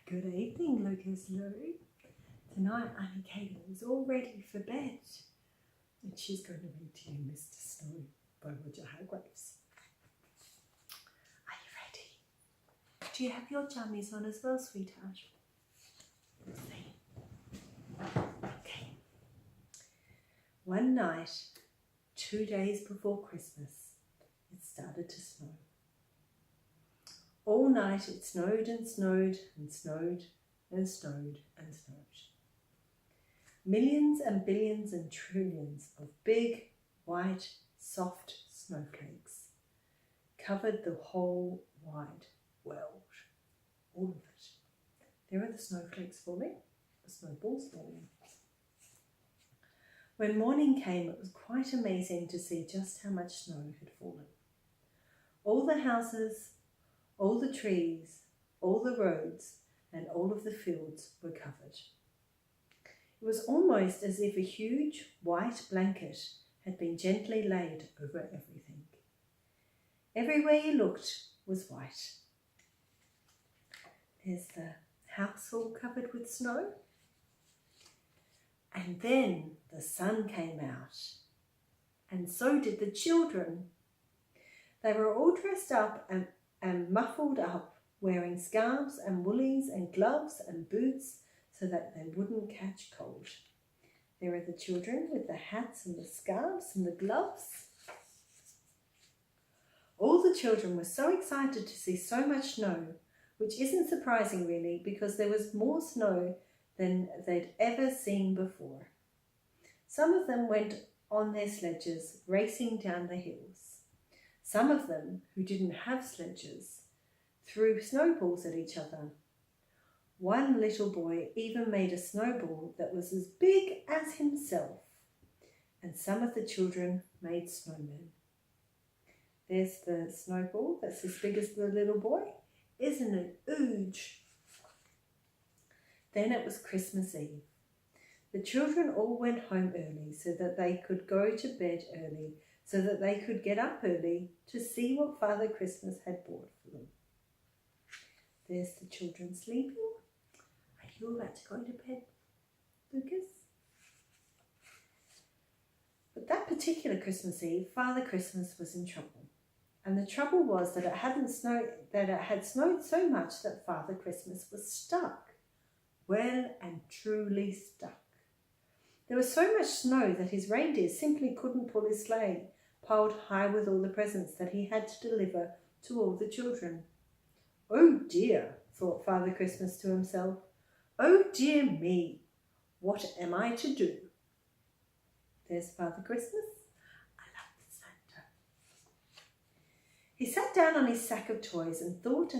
Good evening, Lucas Lou. Tonight, Auntie Katie is all ready for bed, and she's going to read to you Mr. Snow by Roger Hargreaves. Are you ready? Do you have your jammies on as well, sweetheart? Let's see. Okay. One night, 2 days before Christmas, it started to snow. All night it snowed and snowed and snowed and snowed and snowed. Millions and billions and trillions of big, white, soft snowflakes covered the whole wide world. All of it. There are the snowflakes falling, the snowballs falling. When morning came, it was quite amazing to see just how much snow had fallen. All the houses, all the trees, all the roads, and all of the fields were covered. It was almost as if a huge white blanket had been gently laid over everything. Everywhere you looked was white. There's the house all covered with snow. And then the sun came out, and so did the children. They were all dressed up and muffled up, wearing scarves and woolies and gloves and boots so that they wouldn't catch cold. There are the children with the hats and the scarves and the gloves. All the children were so excited to see so much snow, which isn't surprising really, because there was more snow than they'd ever seen before. Some of them went on their sledges racing down the hills. Some of them, who didn't have sledges, threw snowballs at each other. One little boy even made a snowball that was as big as himself, and some of the children made snowmen. There's the snowball that's as big as the little boy. Isn't it huge? Then it was Christmas Eve. The children all went home early so that they could go to bed early, so that they could get up early to see what Father Christmas had bought for them. There's the children sleeping. Are you about to go to bed, Lucas? But that particular Christmas Eve, Father Christmas was in trouble. And the trouble was that it had snowed so much that Father Christmas was stuck. Well and truly stuck. There was so much snow that his reindeer simply couldn't pull his sleigh, piled high with all the presents that he had to deliver to all the children. Oh dear, thought Father Christmas to himself. Oh dear me, what am I to do? There's Father Christmas. I love the Santa. He sat down on his sack of toys and thought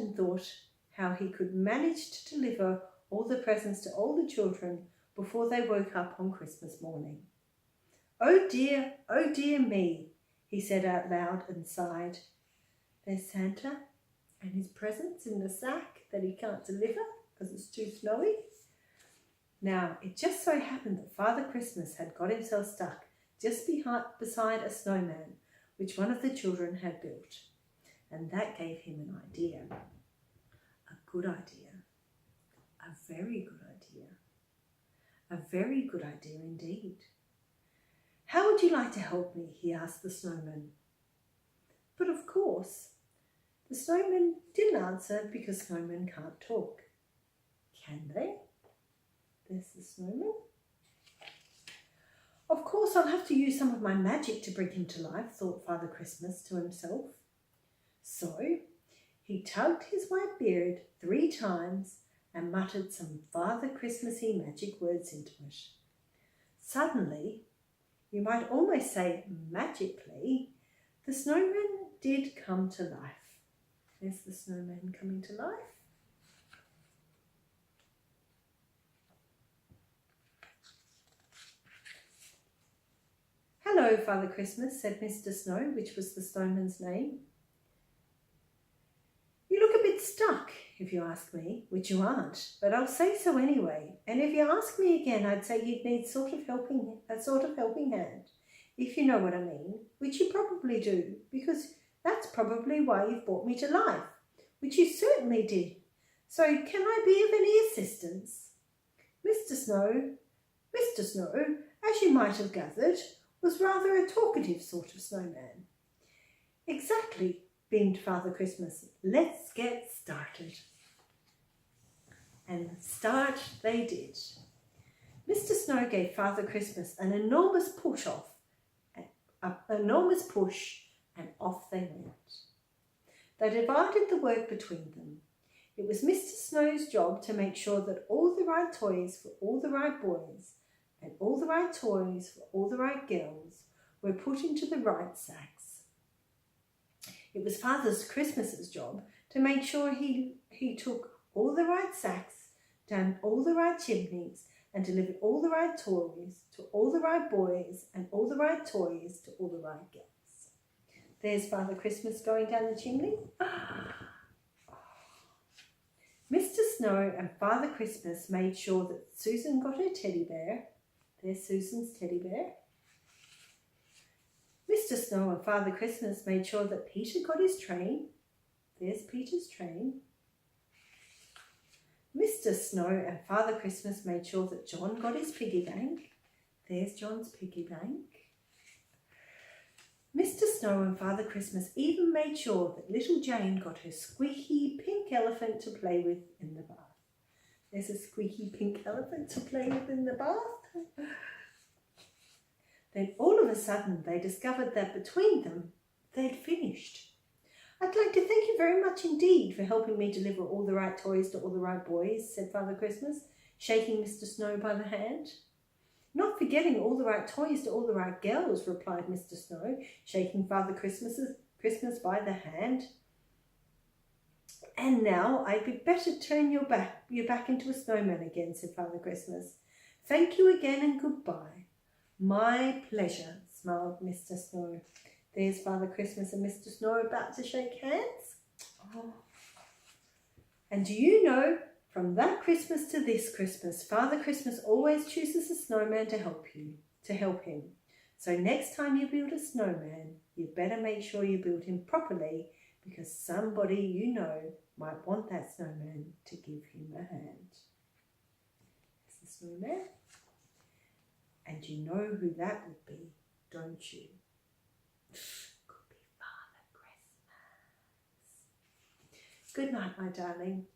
how he could manage to deliver all the presents to all the children before they woke up on Christmas morning. Oh dear me, he said out loud and sighed. There's Santa and his presents in the sack that he can't deliver because it's too snowy. Now, it just so happened that Father Christmas had got himself stuck just beside a snowman, which one of the children had built. And that gave him an idea. A good idea. A very good idea. A very good idea indeed. How would you like to help me? He asked the snowman. But of course, the snowman didn't answer because snowmen can't talk. Can they? There's the snowman. Of course, I'll have to use some of my magic to bring him to life, thought Father Christmas to himself. So he tugged his white beard 3 times and muttered some Father Christmassy magic words into it. Suddenly, you might almost say magically, the snowman did come to life. There's the snowman coming to life. Hello, Father Christmas, said Mr. Snow, which was the snowman's name. You look a bit stuck, if you ask me, which you aren't, but I'll say so anyway. And if you ask me again, I'd say you'd need a sort of helping hand, if you know what I mean, which you probably do, because that's probably why you've brought me to life, which you certainly did. So can I be of any assistance? Mr. Snow, as you might have gathered, was rather a talkative sort of snowman. Exactly, beamed Father Christmas. Let's get started. And start they did. Mr. Snow gave Father Christmas an enormous push, and off they went. They divided the work between them. It was Mr. Snow's job to make sure that all the right toys for all the right boys and all the right toys for all the right girls were put into the right sacks. It was Father Christmas's job to make sure he took all the right sacks down all the right chimneys and delivered all the right toys to all the right boys and all the right toys to all the right girls. There's Father Christmas going down the chimney. Mr. Snow and Father Christmas made sure that Susan got her teddy bear. There's Susan's teddy bear. Mr. Snow and Father Christmas made sure that Peter got his train. There's Peter's train. Mr. Snow and Father Christmas made sure that John got his piggy bank. There's John's piggy bank. Mr. Snow and Father Christmas even made sure that little Jane got her squeaky pink elephant to play with in the bath. There's a squeaky pink elephant to play with in the bath. Then all of a sudden they discovered that between them they'd finished. I'd like to thank you very much indeed for helping me deliver all the right toys to all the right boys, said Father Christmas, shaking Mr. Snow by the hand. Not forgetting all the right toys to all the right girls, replied Mr. Snow, shaking Father Christmas by the hand. And now I'd be better turn you back into a snowman again, said Father Christmas. Thank you again and goodbye. My pleasure, smiled Mr. Snow. There's Father Christmas and Mr. Snow about to shake hands. Oh. And do you know, from that Christmas to this Christmas, Father Christmas always chooses a snowman to help him. So next time you build a snowman, you better make sure you build him properly, because somebody you know might want that snowman to give him a hand. It's the snowman. And you know who that would be, don't you? Could be Father Christmas. Good night, my darling.